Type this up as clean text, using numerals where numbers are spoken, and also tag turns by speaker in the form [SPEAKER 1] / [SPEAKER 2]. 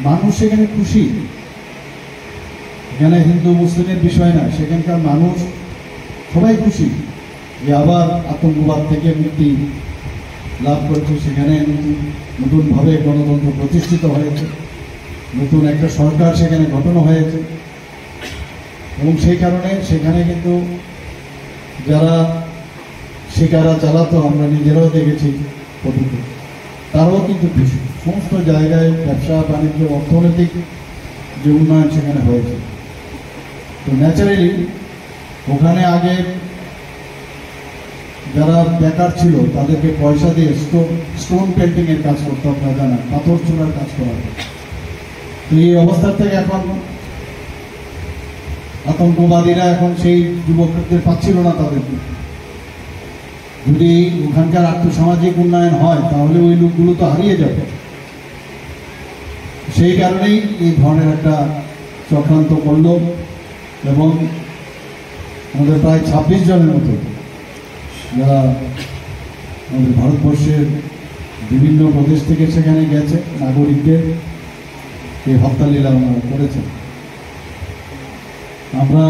[SPEAKER 1] মানুষ সেখানে খুশি। এখানে হিন্দু মুসলিমের বিষয় না, সেখানকার মানুষ সবাই খুশি যে আবার আতঙ্কবাদ থেকে মুক্তি লাভ করেছে। সেখানে নতুনভাবে গণতন্ত্র প্রতিষ্ঠিত হয়েছে, নতুন একটা সরকার সেখানে গঠন হয়েছে। এবং সেই কারণে সেখানে কিন্তু যারা শিকারা চালাতো, আমরা নিজেরাও দেখেছি পদ্ধতি, তারাও কিন্তু খুশি। সমস্ত জায়গায় ব্যবসা বাণিজ্য অর্থনৈতিক যে উন্নয়ন সেখানে হয়েছে। তো ন্যাচারালি ওখানে আগে যারা বেকার ছিল তাদেরকে পয়সা দিয়ে স্টোন পেন্টিং এর কাজ করতে, আপনারা জানেন, পাথর চূড়ার কাজ করা হয়। তো এই অবস্থা থেকে এখন আতঙ্কবাদীরা এখন সেই যুবকদের পাচ্ছিল না তাদেরকে। যদি ওখানকার আর্থসামাজিক উন্নয়ন হয় তাহলে ওই লোকগুলো তো হারিয়ে যাবে। সেই কারণেই এই ধরনের একটা চক্রান্ত করল এবং আমাদের প্রায় 26 জনের মতো যারা আমাদের ভারতবর্ষের বিভিন্ন প্রদেশ থেকে সেখানে গেছে, নাগরিকদের এই হত্যালীলা করেছে। আমরা